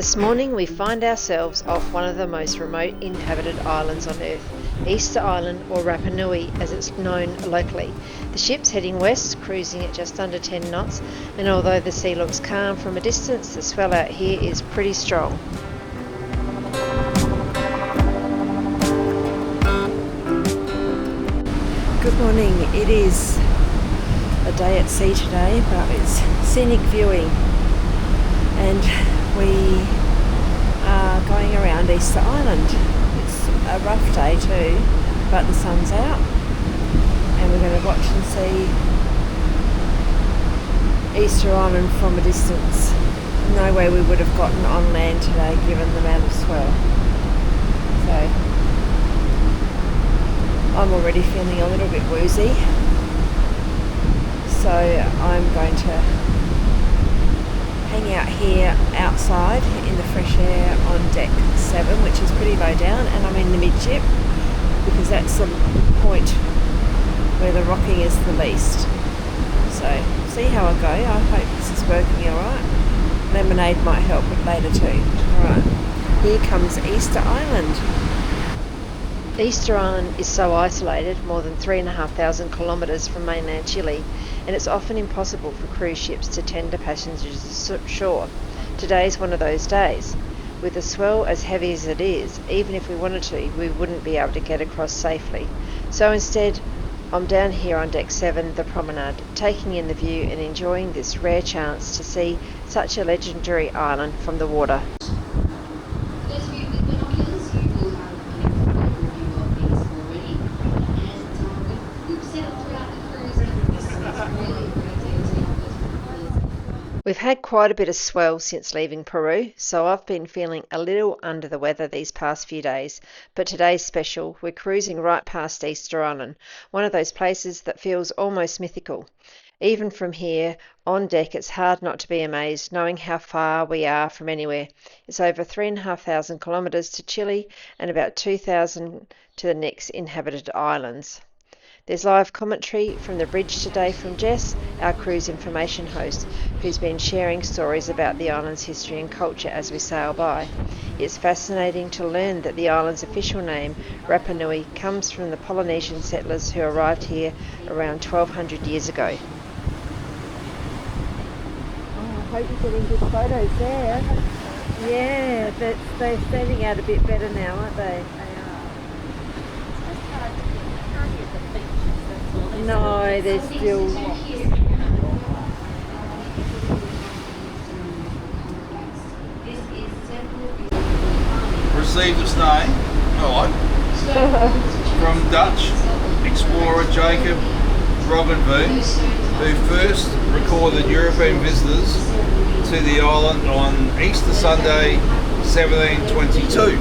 This morning we find ourselves off one of the most remote inhabited islands on Earth, Easter Island, or Rapa Nui as it's known locally. The ship's heading west, cruising at just under 10 knots, and although the sea looks calm from a distance, the swell out here is pretty strong. Good morning. It is a day at sea today, but it's scenic viewing, and we are going around Easter Island. It's a rough day too, but the sun's out, and we're going to watch and see Easter Island from a distance. No way we would have gotten on land today given the amount of swell. So I'm already feeling a little bit woozy, so I'm going to hang out here outside in the fresh air on deck 7, which is pretty low down, and I'm in the midship because that's the point where the rocking is the least. So see how I go. I hope this is working alright. Lemonade might help it later too. Alright, here comes Easter Island. Easter Island is so isolated, more than 3,500 kilometres from mainland Chile, and it's often impossible for cruise ships to tender passengers ashore. Today's one of those days. With the swell as heavy as it is, even if we wanted to, we wouldn't be able to get across safely. So instead, I'm down here on deck 7, the promenade, taking in the view and enjoying this rare chance to see such a legendary island from the water. We've had quite a bit of swell since leaving Peru, so I've been feeling a little under the weather these past few days, but today's special. We're cruising right past Easter Island, one of those places that feels almost mythical. Even from here on deck, it's hard not to be amazed knowing how far we are from anywhere. It's over 3,500 kilometres to Chile and about 2,000 to the next inhabited islands. There's live commentary from the bridge today from Jess, our cruise information host, who's been sharing stories about the island's history and culture as we sail by. It's fascinating to learn that the island's official name, Rapa Nui, comes from the Polynesian settlers who arrived here around 1,200 years ago. I hope you're getting good photos there. Yeah, but they're standing out a bit better now, aren't they? No, they're still... Received a stay, hello, from Dutch explorer Jacob Robinson, who first recorded European visitors to the island on Easter Sunday 1722.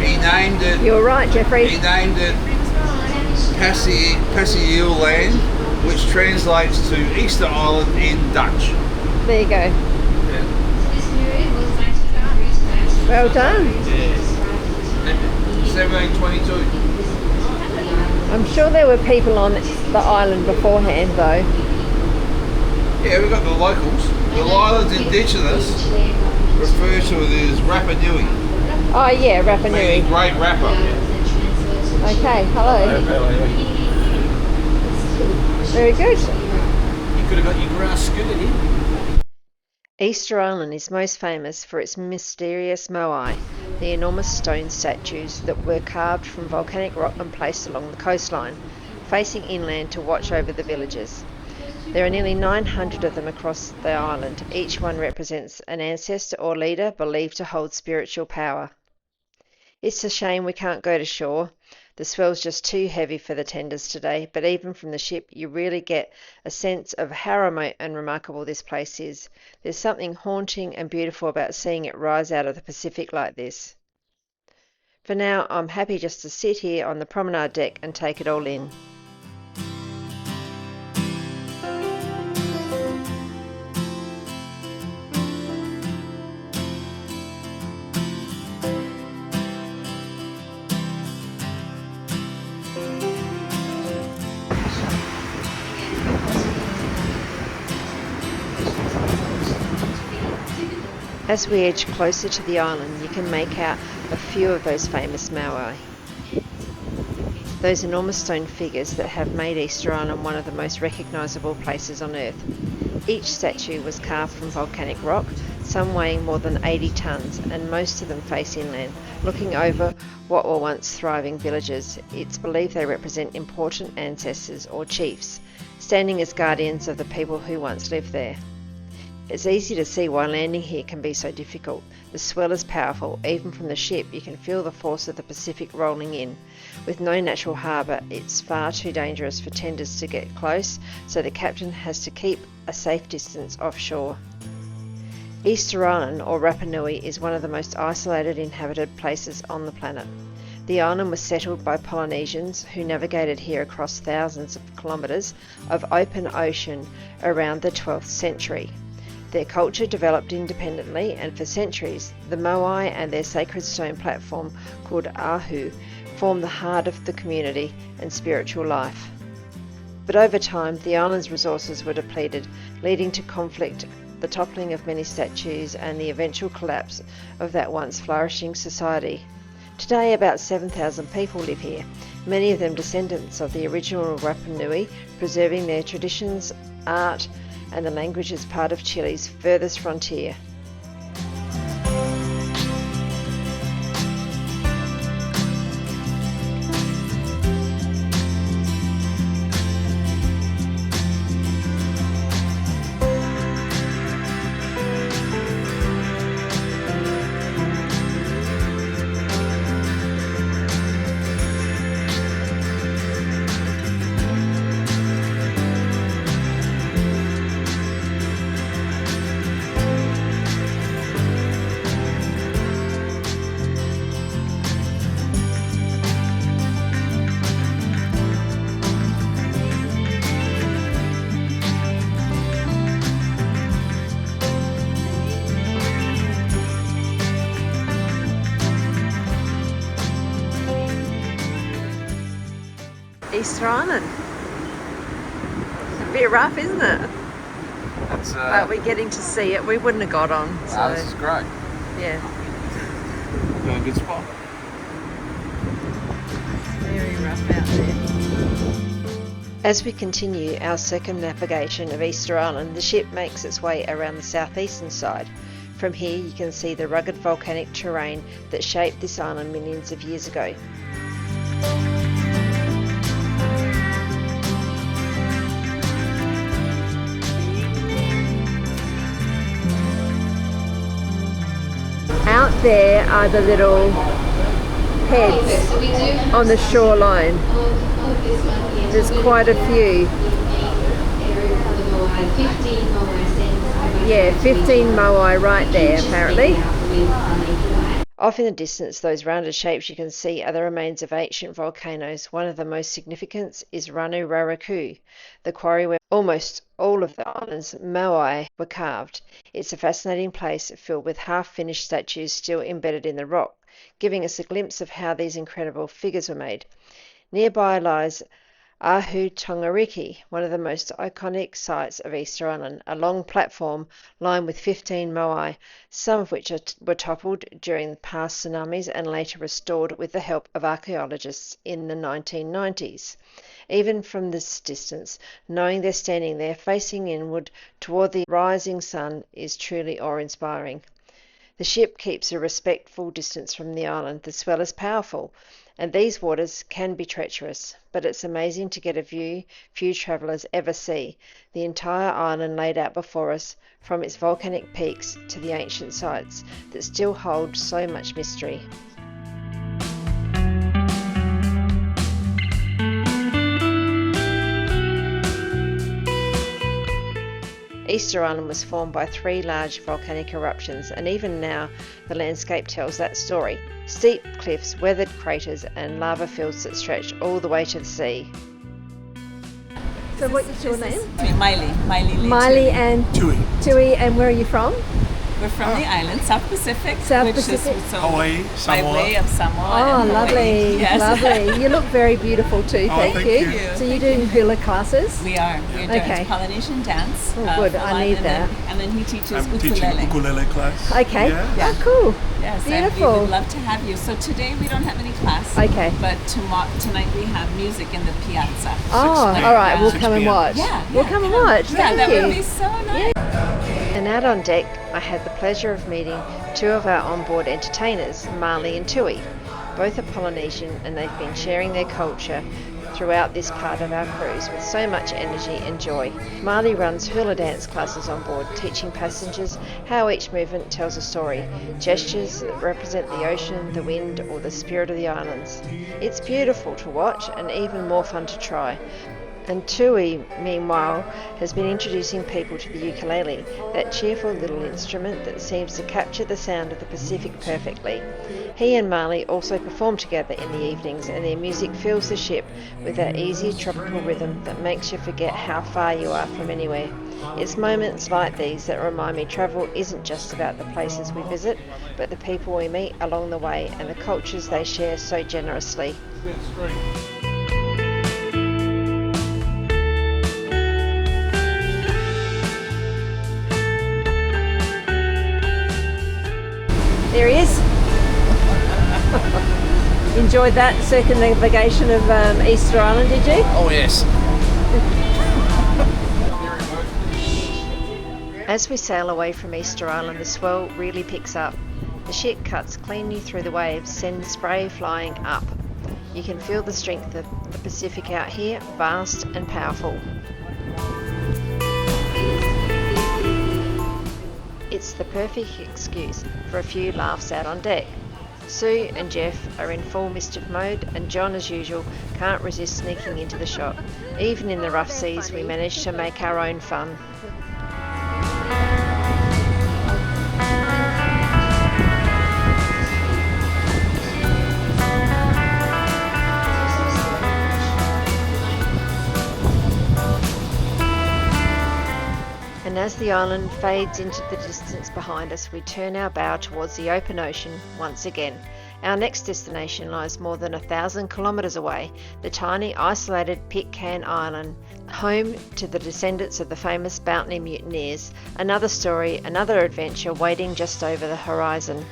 He named it... You're right, Jeffrey. He named it Paasch-Eiland, which translates to Easter Island in Dutch. There you go. Yeah. Well done. Yeah. 1722. I'm sure there were people on the island beforehand though. Yeah, we've got the locals. The island's indigenous refer to it as Rapa Nui. Oh yeah, Rapa Nui. Meaning Great Rapa. Okay, hello. Very good. You could have got your grass scooted in. Easter Island is most famous for its mysterious moai, the enormous stone statues that were carved from volcanic rock and placed along the coastline, facing inland to watch over the villages. There are nearly 900 of them across the island. Each one represents an ancestor or leader believed to hold spiritual power. It's a shame we can't go to shore. The swell's just too heavy for the tenders today, but even from the ship you really get a sense of how remote and remarkable this place is. There's something haunting and beautiful about seeing it rise out of the Pacific like this. For now, I'm happy just to sit here on the promenade deck and take it all in. As we edge closer to the island, you can make out a few of those famous moai. Those enormous stone figures that have made Easter Island one of the most recognisable places on Earth. Each statue was carved from volcanic rock, some weighing more than 80 tonnes, and most of them face inland, looking over what were once thriving villages. It's believed they represent important ancestors or chiefs, standing as guardians of the people who once lived there. It's easy to see why landing here can be so difficult. The swell is powerful. Even from the ship, you can feel the force of the Pacific rolling in. With no natural harbour, it's far too dangerous for tenders to get close, so the captain has to keep a safe distance offshore. Easter Island, or Rapa Nui, is one of the most isolated inhabited places on the planet. The island was settled by Polynesians who navigated here across thousands of kilometres of open ocean around the 12th century. Their culture developed independently, and for centuries, the moai and their sacred stone platform called ahu formed the heart of the community and spiritual life. But over time, the island's resources were depleted, leading to conflict, the toppling of many statues, and the eventual collapse of that once flourishing society. Today, about 7,000 people live here, many of them descendants of the original Rapa Nui, preserving their traditions, art, and the language as part of Chile's furthest frontier. Easter Island. A bit rough, isn't it? It's, but we're getting to see it. We wouldn't have got on. So. This is great. Yeah. We're in a good spot. Very rough out there. As we continue our circumnavigation of Easter Island, the ship makes its way around the southeastern side. From here you can see the rugged volcanic terrain that shaped this island millions of years ago. Out there are the little heads on the shoreline. There's quite a few. Yeah, 15 moai right there apparently. Off in the distance, those rounded shapes you can see are the remains of ancient volcanoes. One of the most significant is Ranu, the quarry where almost all of the island's moai were carved. It's a fascinating place filled with half-finished statues still embedded in the rock, giving us a glimpse of how these incredible figures were made. Nearby lies Ahu Tongariki, one of the most iconic sites of Easter Island, a long platform lined with 15 moai, some of which were toppled during the past tsunamis and later restored with the help of archaeologists in the 1990s. Even from this distance, knowing they're standing there facing inward toward the rising sun is truly awe-inspiring. The ship keeps a respectful distance from the island. The swell is powerful, and these waters can be treacherous, but it's amazing to get a view few travellers ever see. The entire island laid out before us, from its volcanic peaks to the ancient sites that still hold so much mystery. Easter Island was formed by 3 large volcanic eruptions, and even now the landscape tells that story. Steep cliffs, weathered craters and lava fields that stretch all the way to the sea. So what is your name? Miley and Tui, and where are you from? We're from the island, South Pacific. South which Pacific. Is so Hawaii, by Samoa. way of Samoa. Oh, and Hawaii. lovely, Yes. lovely. You look very beautiful too, thank thank you. you. So you're doing hula classes? We are. We're doing Okay. Polynesian dance. Oh, good. full I on, need and that. And then he teaches I'm ukulele. teaching ukulele class. Okay. Yeah. Oh, cool. Yes, Beautiful. and we would love to have you. So today we don't have any class. Okay. But tonight we have music in the piazza. Oh, p.m. all right. We'll 6 come and p.m. watch. Yeah, We'll yeah, come and come. watch. Yeah, Thank that you. would be so nice. And out on deck, I had the pleasure of meeting two of our onboard entertainers, Marley and Tui. Both are Polynesian and they've been sharing their culture throughout this part of our cruise with so much energy and joy. Marley runs hula dance classes on board, teaching passengers how each movement tells a story, gestures that represent the ocean, the wind, or the spirit of the islands. It's beautiful to watch and even more fun to try. And Tui, meanwhile, has been introducing people to the ukulele, that cheerful little instrument that seems to capture the sound of the Pacific perfectly. He and Marley also perform together in the evenings, and their music fills the ship with that easy tropical rhythm that makes you forget how far you are from anywhere. It's moments like these that remind me travel isn't just about the places we visit, but the people we meet along the way and the cultures they share so generously. There he is. Enjoyed that circumnavigation of Easter Island, did you? Oh yes. As we sail away from Easter Island, the swell really picks up. The ship cuts cleanly through the waves, sends spray flying up. You can feel the strength of the Pacific out here, vast and powerful. It's the perfect excuse for a few laughs out on deck. Sue and Jeff are in full mischief mode, and John, as usual, can't resist sneaking into the shop. Even in the rough seas, we manage to make our own fun. And as the island fades into the distance behind us, we turn our bow towards the open ocean once again. Our next destination lies more than 1,000 kilometres away, the tiny isolated Pitcairn Island, home to the descendants of the famous Bounty mutineers. Another story, another adventure waiting just over the horizon.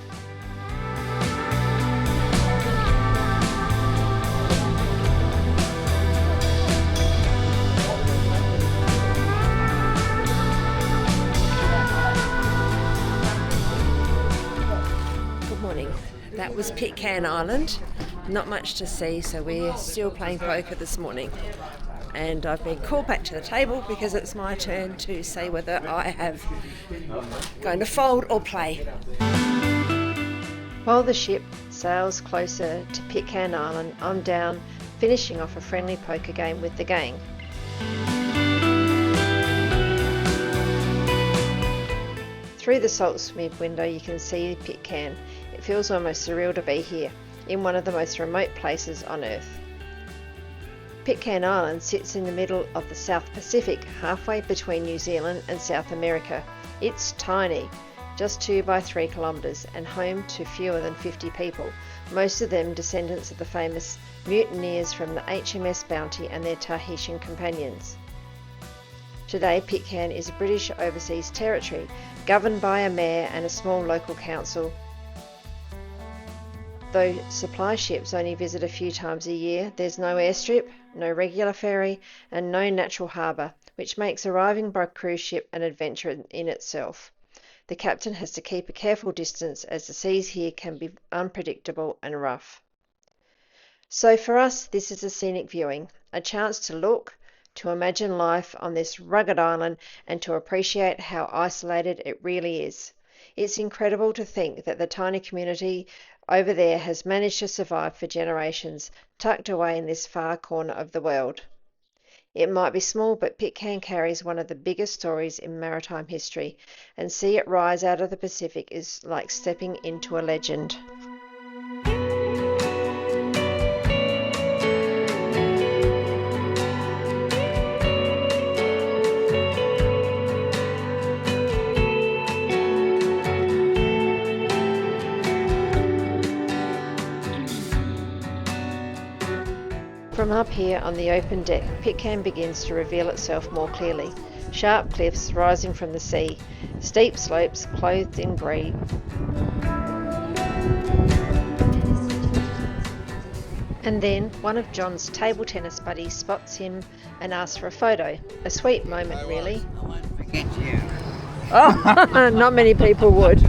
That was Pitcairn Island. Not much to see, so we're still playing poker this morning. And I've been called back to the table because it's my turn to say whether I have going to fold or play. While the ship sails closer to Pitcairn Island, I'm down, finishing off a friendly poker game with the gang. Through the salt smooth window you can see Pitcairn. It feels almost surreal to be here, in one of the most remote places on Earth. Pitcairn Island sits in the middle of the South Pacific, halfway between New Zealand and South America. It's tiny, just 2 by 3 kilometres, and home to fewer than 50 people, most of them descendants of the famous mutineers from the HMS Bounty and their Tahitian companions. Today, Pitcairn is a British overseas territory, governed by a mayor and a small local council. Though supply ships only visit a few times a year, there's no airstrip, no regular ferry, and no natural harbour, which makes arriving by cruise ship an adventure in itself. The captain has to keep a careful distance as the seas here can be unpredictable and rough. So for us, this is a scenic viewing, a chance to look, to imagine life on this rugged island, and to appreciate how isolated it really is. It's incredible to think that the tiny community over there has managed to survive for generations, tucked away in this far corner of the world. It might be small, but Pitcairn carries one of the biggest stories in maritime history, and see it rise out of the Pacific is like stepping into a legend. From up here on the open deck, Pitcairn begins to reveal itself more clearly. Sharp cliffs rising from the sea, steep slopes clothed in green. And then one of John's table tennis buddies spots him and asks for a photo. A sweet moment, really. I won't forget you. Oh, not many people would.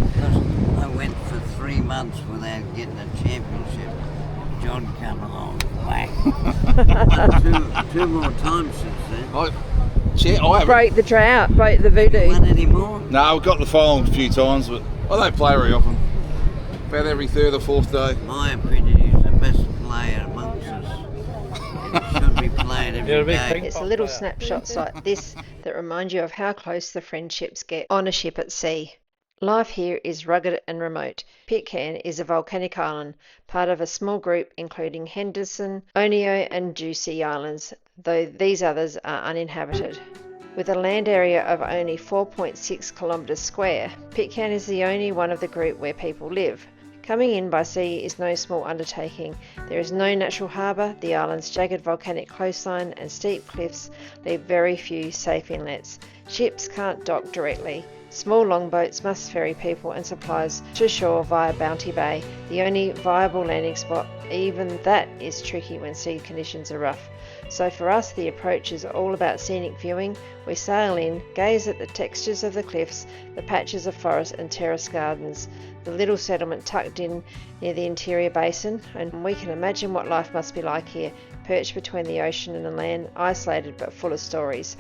I went for 3 months without getting a championship. John come along, whack. two more times since then. I haven't. Broke the drought, broke the voodoo. Won anymore? No, I've got the following a few times, but I don't play very often. About every third or fourth day. My opinion, he's the best player amongst us. He should be played every day. It's the little snapshots like this that remind you of how close the friendships get on a ship at sea. Life here is rugged and remote. Pitcairn is a volcanic island, part of a small group including Henderson, Onio and Juicy Islands, though these others are uninhabited. With a land area of only 4.6 kilometres square, Pitcairn is the only one of the group where people live. Coming in by sea is no small undertaking. There is no natural harbour, the island's jagged volcanic coastline and steep cliffs leave very few safe inlets. Ships can't dock directly. Small longboats must ferry people and supplies to shore via Bounty Bay, the only viable landing spot. Even that is tricky when sea conditions are rough. So for us, the approach is all about scenic viewing. We sail in, gaze at the textures of the cliffs, the patches of forest and terrace gardens, the little settlement tucked in near the interior basin, and we can imagine what life must be like here, perched between the ocean and the land, isolated but full of stories.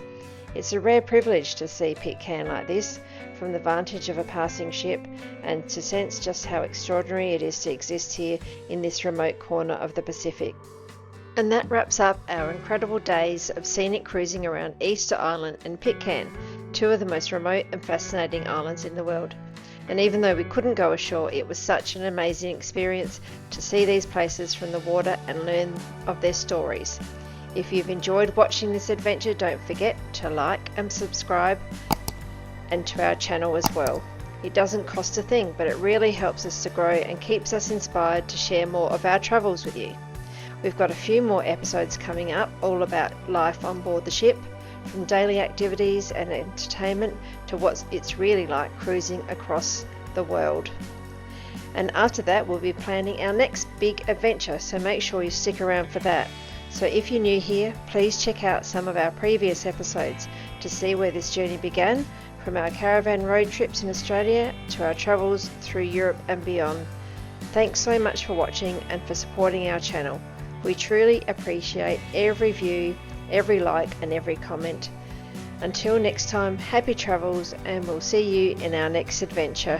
It's a rare privilege to see Pitcairn like this, from the vantage of a passing ship, and to sense just how extraordinary it is to exist here in this remote corner of the Pacific. And that wraps up our incredible days of scenic cruising around Easter Island and Pitcairn, two of the most remote and fascinating islands in the world. And even though we couldn't go ashore, it was such an amazing experience to see these places from the water and learn of their stories. If you've enjoyed watching this adventure, don't forget to like and subscribe, and to our channel as well. It doesn't cost a thing, but it really helps us to grow and keeps us inspired to share more of our travels with you. We've got a few more episodes coming up, all about life on board the ship, from daily activities and entertainment to what it's really like cruising across the world. And after that, we'll be planning our next big adventure, so make sure you stick around for that. So if you're new here, please check out some of our previous episodes to see where this journey began, from our caravan road trips in Australia to our travels through Europe and beyond. Thanks so much for watching and for supporting our channel. We truly appreciate every view, every like and every comment. Until next time, happy travels, and we'll see you in our next adventure.